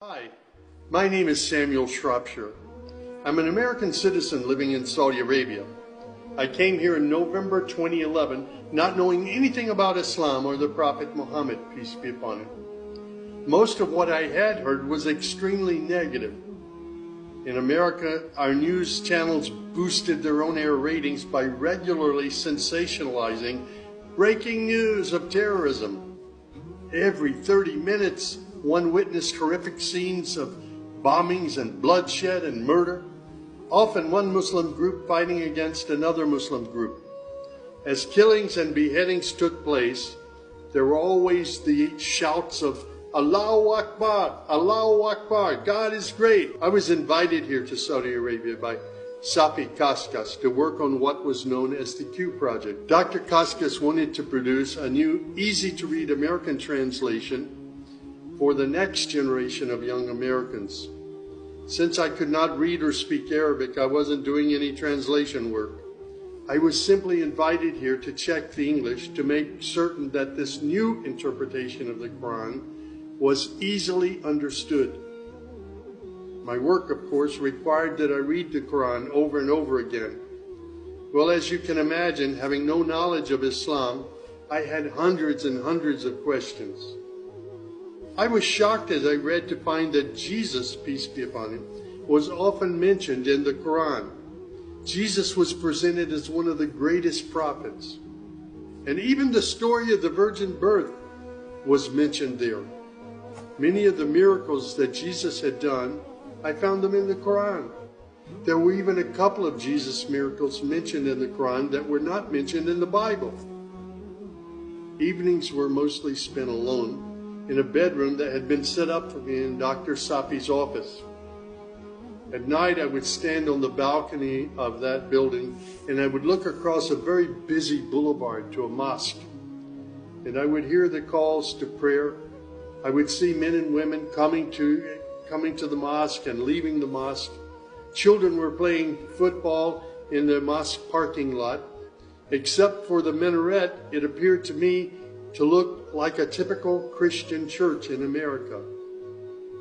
Hi, my name is Samuel Shropshire. I'm an American citizen living in Saudi Arabia. I came here in November 2011, not knowing anything about Islam or the Prophet Muhammad, peace be upon him. Most of what I had heard was extremely negative. In America, our news channels boosted their on-air ratings by regularly sensationalizing breaking news of terrorism. Every 30 minutes, one witnessed horrific scenes of bombings and bloodshed and murder, often one Muslim group fighting against another Muslim group. As killings and beheadings took place, there were always the shouts of Allahu Akbar, Allahu Akbar, God is great. I was invited here to Saudi Arabia by Safi Kaskas to work on what was known as the Q Project. Dr. Kaskas wanted to produce a new, easy-to-read American translation for the next generation of young Americans. Since I could not read or speak Arabic, I wasn't doing any translation work. I was simply invited here to check the English to make certain that this new interpretation of the Quran was easily understood. My work, of course, required that I read the Quran over and over again. Well, as you can imagine, having no knowledge of Islam, I had hundreds and hundreds of questions. I was shocked as I read to find that Jesus, peace be upon him, was often mentioned in the Quran. Jesus was presented as one of the greatest prophets. And even the story of the virgin birth was mentioned there. Many of the miracles that Jesus had done, I found them in the Quran. There were even a couple of Jesus miracles mentioned in the Quran that were not mentioned in the Bible. Evenings were mostly spent alone in a bedroom that had been set up for me in Dr. Safi's office. At night, I would stand on the balcony of that building and I would look across a very busy boulevard to a mosque. And I would hear the calls to prayer. I would see men and women coming to the mosque and leaving the mosque. Children were playing football in the mosque parking lot. Except for the minaret, it appeared to me to look like a typical Christian church in America.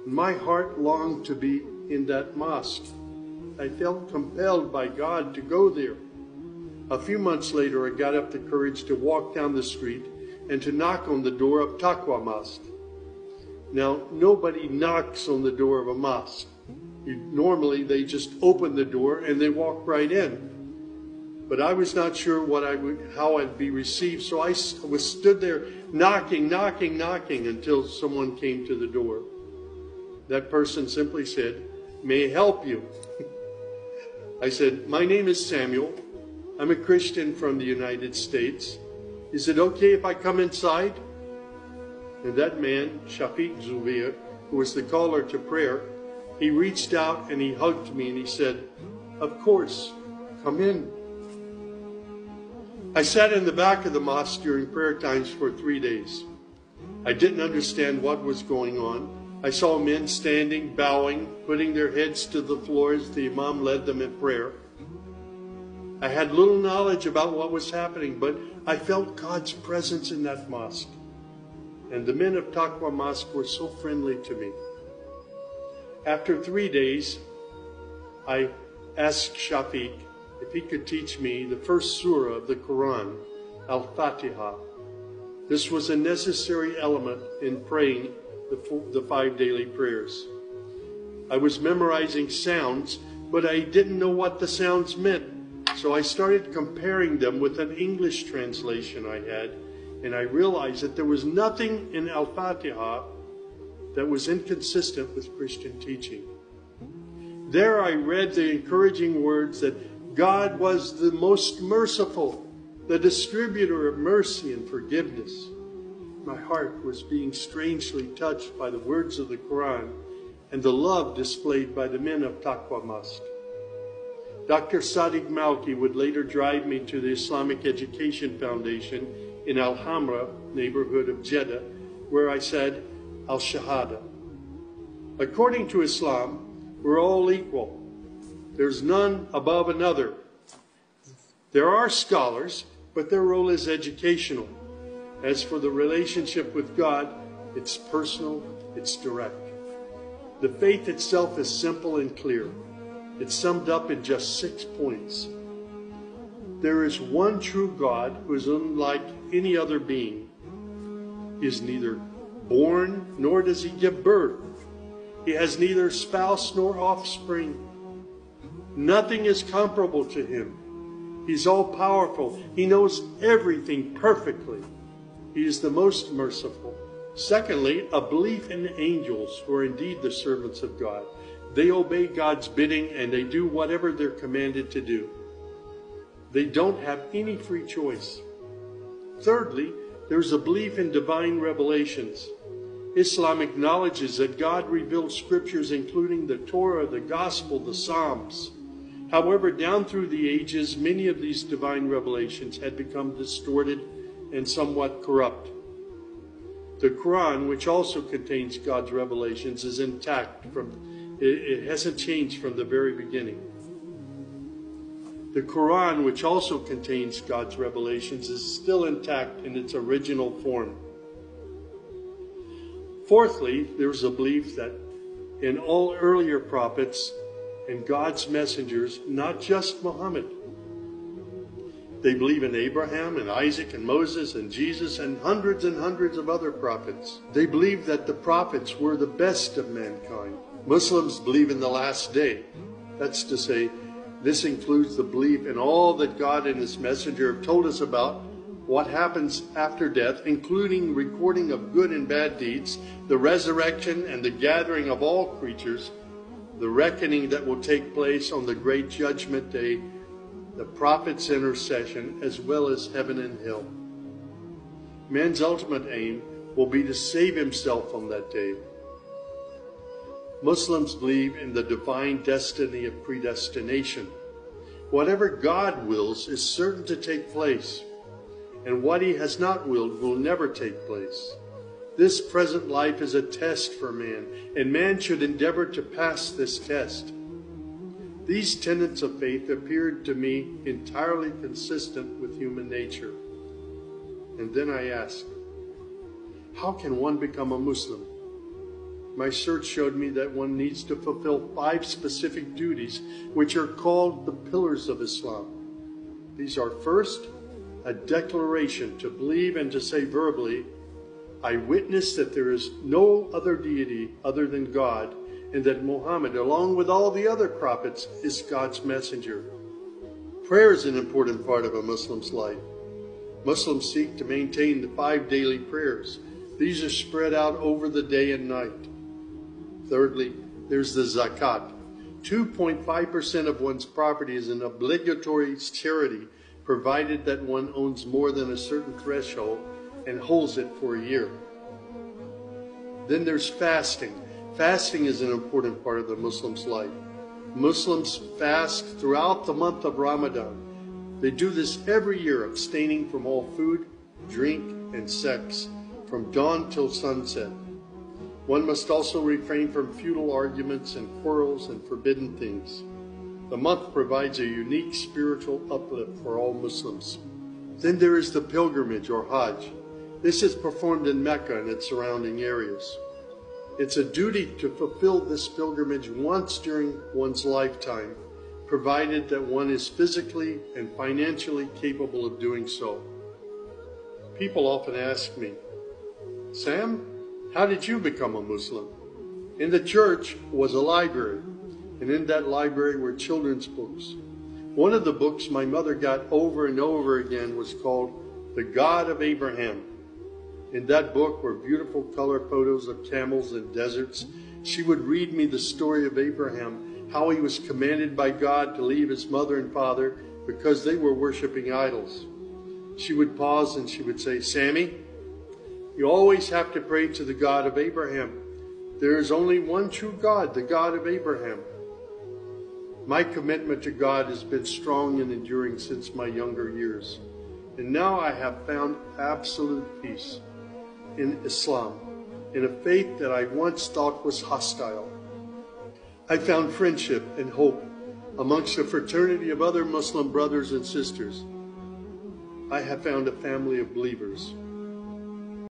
My heart longed to be in that mosque. I felt compelled by God to go there. A few months later, I got up the courage to walk down the street and to knock on the door of Taqwa Mosque. Now, nobody knocks on the door of a mosque. Normally, they just open the door and they walk right in. But I was not sure how I'd be received, so I stood there knocking until someone came to the door. That person simply said, "May I help you?" I said, "My name is Samuel. I'm a Christian from the United States. Is it okay if I come inside?" And that man, Shafiq Zubir, who was the caller to prayer, he reached out and he hugged me and he said, "Of course, come in." I sat in the back of the mosque during prayer times for 3 days. I didn't understand what was going on. I saw men standing, bowing, putting their heads to the floor as the Imam led them in prayer. I had little knowledge about what was happening, but I felt God's presence in that mosque. And the men of Taqwa Mosque were so friendly to me. After 3 days, I asked Shafiq if he could teach me the first surah of the Quran, Al-Fatiha. This was a necessary element in praying the 5 daily prayers. I was memorizing sounds, but I didn't know what the sounds meant. So I started comparing them with an English translation I had, and I realized that there was nothing in Al-Fatiha that was inconsistent with Christian teaching. There I read the encouraging words that God was the most merciful, the distributor of mercy and forgiveness. My heart was being strangely touched by the words of the Quran and the love displayed by the men of Taqwa Mosque. Dr. Sadiq Malki would later drive me to the Islamic Education Foundation in Al-Hamra neighborhood of Jeddah, where I said Al-Shahada. According to Islam, we're all equal. There's none above another. There are scholars, but their role is educational. As for the relationship with God, it's personal, it's direct. The faith itself is simple and clear. It's summed up in just 6 points. There is one true God who is unlike any other being. He is neither born nor does he give birth. He has neither spouse nor offspring. Nothing is comparable to him. He's all-powerful. He knows everything perfectly. He is the most merciful. Secondly, a belief in the angels, who are indeed the servants of God. They obey God's bidding and they do whatever they're commanded to do. They don't have any free choice. Thirdly, there's a belief in divine revelations. Islam acknowledges that God revealed scriptures including the Torah, the Gospel, the Psalms. However, down through the ages, many of these divine revelations had become distorted and somewhat corrupt. The Quran, which also contains God's revelations, is intact. It hasn't changed from the very beginning. The Quran, which also contains God's revelations, is still intact in its original form. Fourthly, there's a belief that in all earlier prophets and God's messengers, not just Muhammad. They believe in Abraham and Isaac and Moses and Jesus and hundreds of other prophets. They believe that the prophets were the best of mankind. Muslims believe in the last day. That's to say, this includes the belief in all that God and His messenger have told us about what happens after death, including recording of good and bad deeds, the resurrection and the gathering of all creatures, the reckoning that will take place on the great judgment day, the prophet's intercession, as well as heaven and hell. Man's ultimate aim will be to save himself on that day. Muslims believe in the divine destiny of predestination. Whatever God wills is certain to take place, and what He has not willed will never take place. This present life is a test for man, and man should endeavor to pass this test. These tenets of faith appeared to me entirely consistent with human nature. And then I asked, how can one become a Muslim? My search showed me that one needs to fulfill 5 specific duties, which are called the pillars of Islam. These are: first, a declaration to believe and to say verbally, I witness that there is no other deity other than God, and that Muhammad, along with all the other prophets, is God's messenger. Prayer is an important part of a Muslim's life. Muslims seek to maintain the 5 daily prayers. These are spread out over the day and night. Thirdly, there's the zakat. 2.5% of one's property is an obligatory charity, provided that one owns more than a certain threshold and holds it for a year. Then there's fasting. Fasting is an important part of the Muslim's life. Muslims fast throughout the month of Ramadan. They do this every year, abstaining from all food, drink, and sex, from dawn till sunset. One must also refrain from futile arguments and quarrels and forbidden things. The month provides a unique spiritual uplift for all Muslims. Then there is the pilgrimage or Hajj. This is performed in Mecca and its surrounding areas. It's a duty to fulfill this pilgrimage once during one's lifetime, provided that one is physically and financially capable of doing so. People often ask me, Sam, how did you become a Muslim? In the church was a library, and in that library were children's books. One of the books my mother got over and over again was called The God of Abraham. In that book were beautiful color photos of camels and deserts. She would read me the story of Abraham, how he was commanded by God to leave his mother and father because they were worshiping idols. She would pause and she would say, Sammy, you always have to pray to the God of Abraham. There is only one true God, the God of Abraham. My commitment to God has been strong and enduring since my younger years. And now I have found absolute peace in Islam, in a faith that I once thought was hostile. I found friendship and hope amongst a fraternity of other Muslim brothers and sisters. I have found a family of believers.